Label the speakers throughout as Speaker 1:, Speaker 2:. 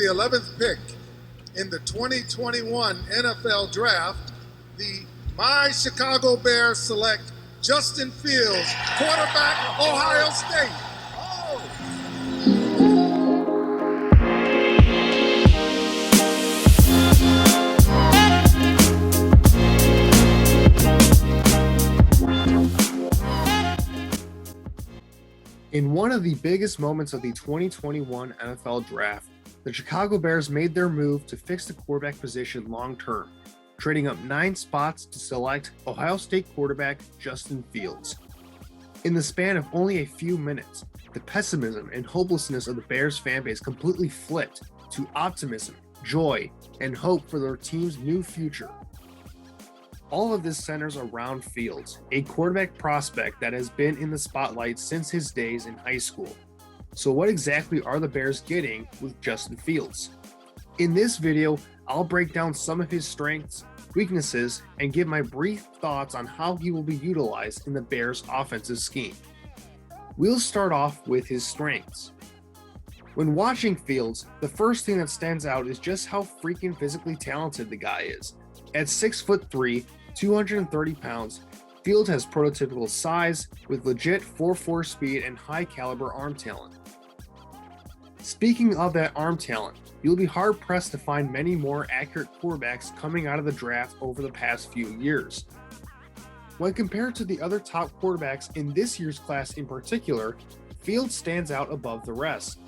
Speaker 1: 11th pick in the 2021 NFL Draft, the My Chicago Bears select Justin Fields, quarterback, Ohio State.
Speaker 2: In one of the biggest moments of the 2021 NFL Draft, the Chicago Bears made their move to fix the quarterback position long-term, trading up 9 spots to select Ohio State quarterback Justin Fields. In the span of only a few minutes, the pessimism and hopelessness of the Bears fanbase completely flipped to optimism, joy, and hope for their team's new future. All of this centers around Fields, a quarterback prospect that has been in the spotlight since his days in high school. So what exactly are the Bears getting with Justin Fields? In this video, I'll break down some of his strengths, weaknesses, and give my brief thoughts on how he will be utilized in the Bears' offensive scheme. We'll start off with his strengths. When watching Fields, the first thing that stands out is just how freaking physically talented the guy is. At 6'3", 230 pounds, Fields has prototypical size with legit 4.4 speed and high caliber arm talent. Speaking of that arm talent, you'll be hard pressed to find many more accurate quarterbacks coming out of the draft over the past few years. When compared to the other top quarterbacks in this year's class in particular, Fields stands out above the rest.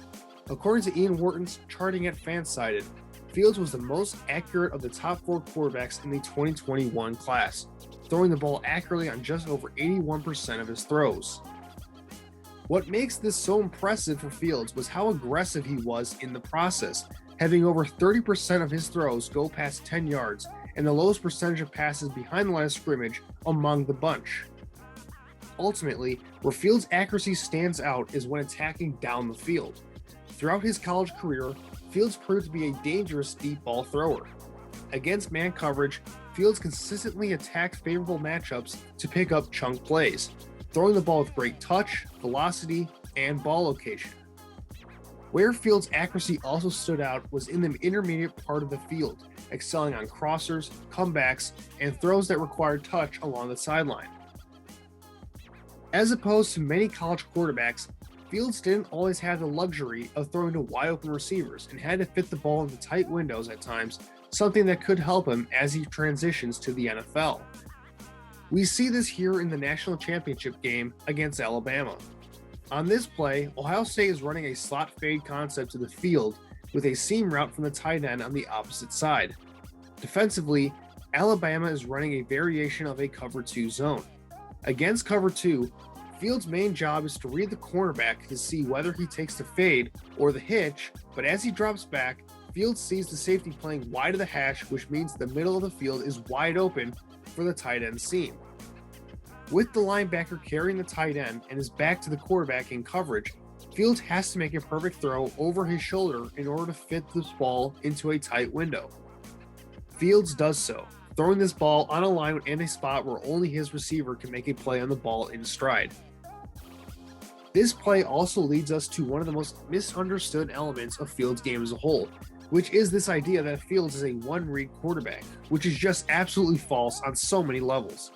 Speaker 2: According to Ian Wharton's charting at Fansided, Fields was the most accurate of the top 4 quarterbacks in the 2021 class, throwing the ball accurately on just over 81% of his throws. What makes this so impressive for Fields was how aggressive he was in the process, having over 30% of his throws go past 10 yards and the lowest percentage of passes behind the line of scrimmage among the bunch. Ultimately, where Fields' accuracy stands out is when attacking down the field. Throughout his college career, Fields proved to be a dangerous deep ball thrower. Against man coverage, Fields consistently attacked favorable matchups to pick up chunk plays, throwing the ball with great touch, velocity, and ball location. Where Fields' accuracy also stood out was in the intermediate part of the field, excelling on crossers, comebacks, and throws that required touch along the sideline. As opposed to many college quarterbacks, Fields didn't always have the luxury of throwing to wide open receivers and had to fit the ball into tight windows at times, something that could help him as he transitions to the NFL. We see this here in the national championship game against Alabama. On this play, Ohio State is running a slot fade concept to the field with a seam route from the tight end on the opposite side. Defensively, Alabama is running a variation of a cover 2 zone. Against cover 2, Fields' main job is to read the cornerback to see whether he takes the fade or the hitch, but as he drops back, Fields sees the safety playing wide of the hash, which means the middle of the field is wide open for the tight end seam. With the linebacker carrying the tight end and his back to the quarterback in coverage, Fields has to make a perfect throw over his shoulder in order to fit this ball into a tight window. Fields does so, throwing this ball on a line and a spot where only his receiver can make a play on the ball in stride. This play also leads us to one of the most misunderstood elements of Fields' game as a whole, which is this idea that Fields is a one-read quarterback, which is just absolutely false on so many levels.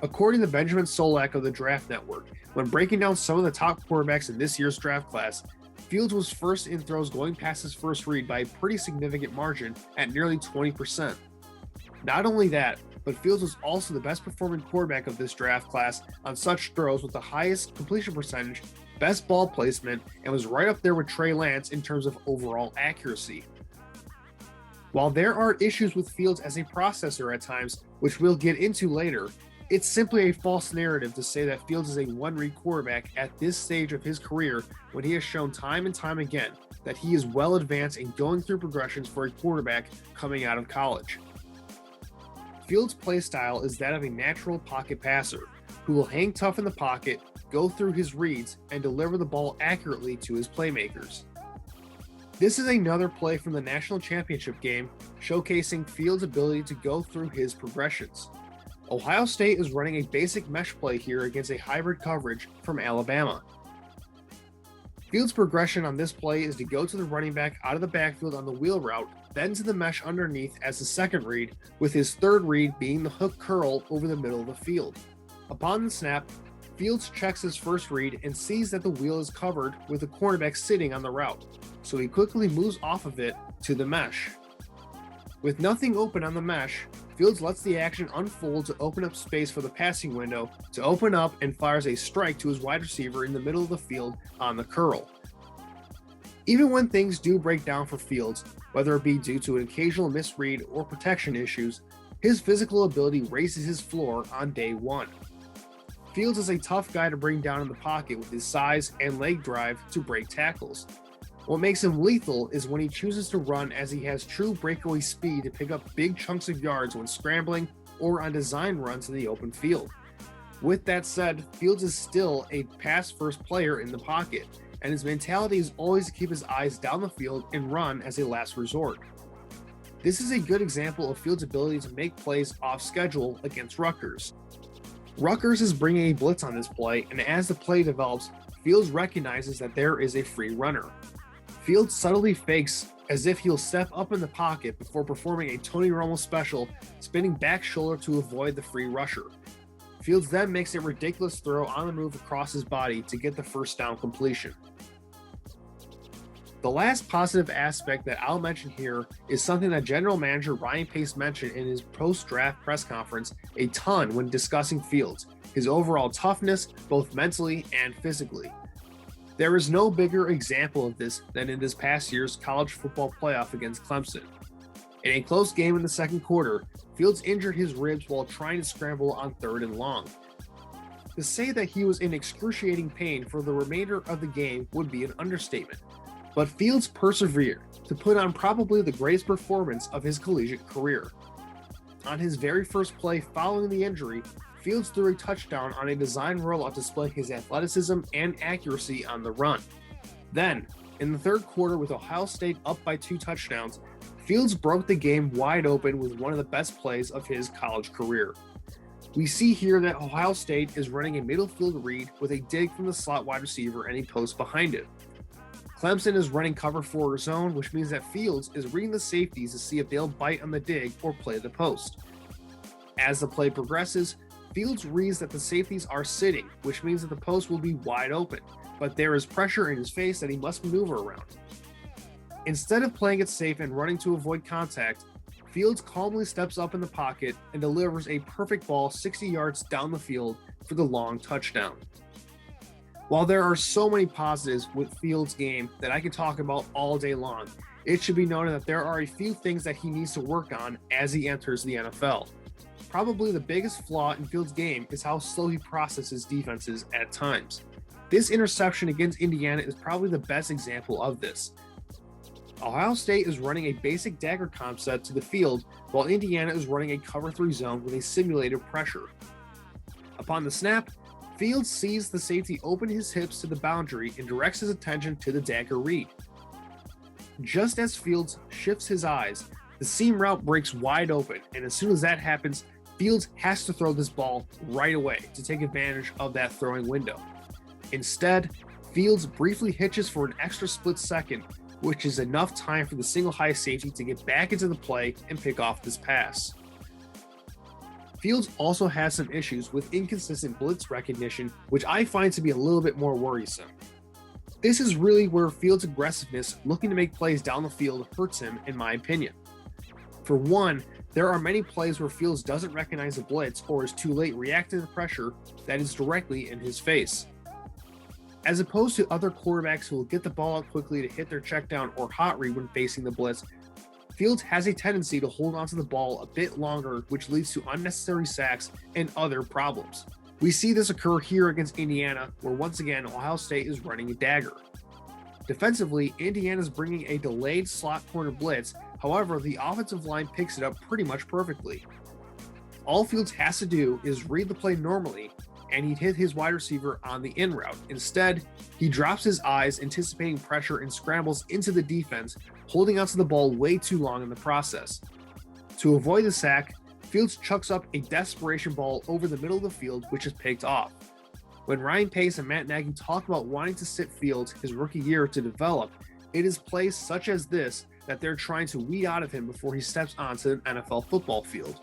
Speaker 2: According to Benjamin Solak of the Draft Network, when breaking down some of the top quarterbacks in this year's draft class, Fields was first in throws going past his first read by a pretty significant margin at nearly 20%. Not only that, but Fields was also the best performing quarterback of this draft class on such throws with the highest completion percentage, best ball placement, and was right up there with Trey Lance in terms of overall accuracy. While there are issues with Fields as a processor at times, which we'll get into later, it's simply a false narrative to say that Fields is a one-read quarterback at this stage of his career when he has shown time and time again that he is well advanced in going through progressions for a quarterback coming out of college. Fields' play style is that of a natural pocket passer who will hang tough in the pocket, go through his reads, and deliver the ball accurately to his playmakers. This is another play from the national championship game showcasing Fields' ability to go through his progressions. Ohio State is running a basic mesh play here against a hybrid coverage from Alabama. Fields' progression on this play is to go to the running back out of the backfield on the wheel route, then to the mesh underneath as the second read, with his third read being the hook curl over the middle of the field. Upon the snap, Fields checks his first read and sees that the wheel is covered with the cornerback sitting on the route, so he quickly moves off of it to the mesh. With nothing open on the mesh, Fields lets the action unfold to open up space for the passing window to open up and fires a strike to his wide receiver in the middle of the field on the curl. Even when things do break down for Fields, whether it be due to an occasional misread or protection issues, his physical ability raises his floor on day one. Fields is a tough guy to bring down in the pocket with his size and leg drive to break tackles. What makes him lethal is when he chooses to run, as he has true breakaway speed to pick up big chunks of yards when scrambling or on design runs in the open field. With that said, Fields is still a pass-first player in the pocket, and his mentality is always to keep his eyes down the field and run as a last resort. This is a good example of Fields' ability to make plays off schedule against Rutgers. Rutgers is bringing a blitz on this play, and as the play develops, Fields recognizes that there is a free runner. Fields subtly fakes as if he'll step up in the pocket before performing a Tony Romo special, spinning back shoulder to avoid the free rusher. Fields then makes a ridiculous throw on the move across his body to get the first down completion. The last positive aspect that I'll mention here is something that General Manager Ryan Pace mentioned in his post-draft press conference a ton when discussing Fields, his overall toughness, both mentally and physically. There is no bigger example of this than in this past year's college football playoff against Clemson. In a close game in the second quarter, Fields injured his ribs while trying to scramble on 3rd and long. To say that he was in excruciating pain for the remainder of the game would be an understatement. But Fields persevered to put on probably the greatest performance of his collegiate career. On his very first play following the injury, Fields threw a touchdown on a design rollout displaying his athleticism and accuracy on the run. Then, in the third quarter with Ohio State up by 2 touchdowns, Fields broke the game wide open with one of the best plays of his college career. We see here that Ohio State is running a middle field read with a dig from the slot wide receiver and a post behind it. Clemson is running cover 4 zone, which means that Fields is reading the safeties to see if they'll bite on the dig or play the post. As the play progresses, Fields reads that the safeties are sitting, which means that the post will be wide open, but there is pressure in his face that he must maneuver around. Instead of playing it safe and running to avoid contact, Fields calmly steps up in the pocket and delivers a perfect ball 60 yards down the field for the long touchdown. While there are so many positives with Fields' game that I could talk about all day long, it should be noted that there are a few things that he needs to work on as he enters the NFL. Probably the biggest flaw in Fields' game is how slow he processes defenses at times. This interception against Indiana is probably the best example of this. Ohio State is running a basic dagger concept to the field, while Indiana is running a cover 3 zone with a simulated pressure. Upon the snap, Fields sees the safety open his hips to the boundary and directs his attention to the dagger read. Just as Fields shifts his eyes, the seam route breaks wide open, and as soon as that happens, Fields has to throw this ball right away to take advantage of that throwing window. Instead, Fields briefly hitches for an extra split second, which is enough time for the single high safety to get back into the play and pick off this pass. Fields also has some issues with inconsistent blitz recognition, which I find to be a little bit more worrisome. This is really where Fields' aggressiveness looking to make plays down the field hurts him, in my opinion. For one, there are many plays where Fields doesn't recognize a blitz or is too late reacting to the pressure that is directly in his face. As opposed to other quarterbacks who will get the ball out quickly to hit their check down or hot read when facing the blitz, Fields has a tendency to hold onto the ball a bit longer, which leads to unnecessary sacks and other problems. We see this occur here against Indiana, where once again Ohio State is running a dagger. Defensively, Indiana is bringing a delayed slot corner blitz, however, the offensive line picks it up pretty much perfectly. All Fields has to do is read the play normally, and he'd hit his wide receiver on the in route. Instead, he drops his eyes, anticipating pressure, and scrambles into the defense, holding onto the ball way too long in the process. To avoid the sack, Fields chucks up a desperation ball over the middle of the field, which is picked off. When Ryan Pace and Matt Nagy talk about wanting to sit Fields his rookie year to develop, it is plays such as this that they're trying to weed out of him before he steps onto an NFL football field.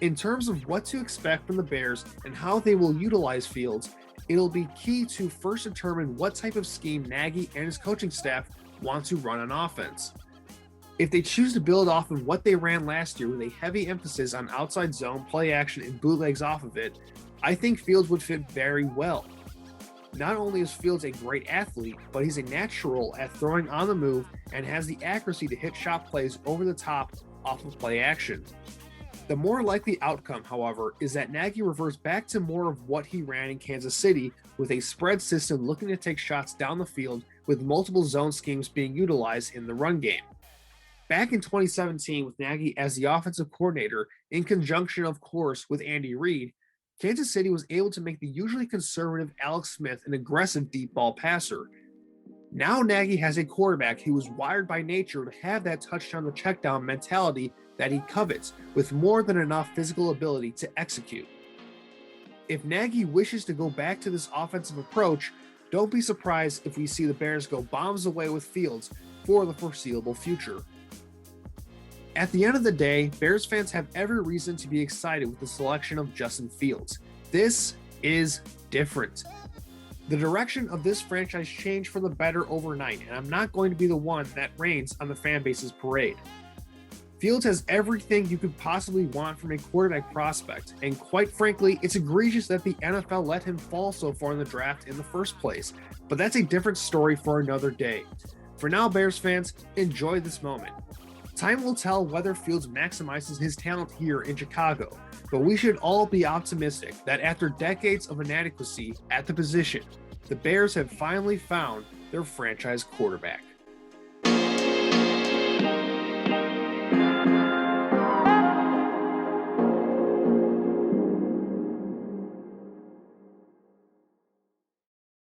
Speaker 2: In terms of what to expect from the Bears and how they will utilize Fields, it'll be key to first determine what type of scheme Nagy and his coaching staff want to run on offense. If they choose to build off of what they ran last year with a heavy emphasis on outside zone, play action, and bootlegs off of it, I think Fields would fit very well. Not only is Fields a great athlete, but he's a natural at throwing on the move and has the accuracy to hit shot plays over the top off of play action. The more likely outcome, however, is that Nagy reverts back to more of what he ran in Kansas City with a spread system looking to take shots down the field with multiple zone schemes being utilized in the run game. Back in 2017 with Nagy as the offensive coordinator, in conjunction of course with Andy Reid, Kansas City was able to make the usually conservative Alex Smith an aggressive deep ball passer. Now Nagy has a quarterback who was wired by nature to have that touchdown to checkdown mentality that he covets, with more than enough physical ability to execute. If Nagy wishes to go back to this offensive approach, don't be surprised if we see the Bears go bombs away with Fields for the foreseeable future. At the end of the day, Bears fans have every reason to be excited with the selection of Justin Fields. This is different. The direction of this franchise changed for the better overnight, and I'm not going to be the one that rains on the fan base's parade. Fields has everything you could possibly want from a quarterback prospect, and quite frankly, it's egregious that the NFL let him fall so far in the draft in the first place, but that's a different story for another day. For now, Bears fans, enjoy this moment. Time will tell whether Fields maximizes his talent here in Chicago, but we should all be optimistic that after decades of inadequacy at the position, the Bears have finally found their franchise quarterback.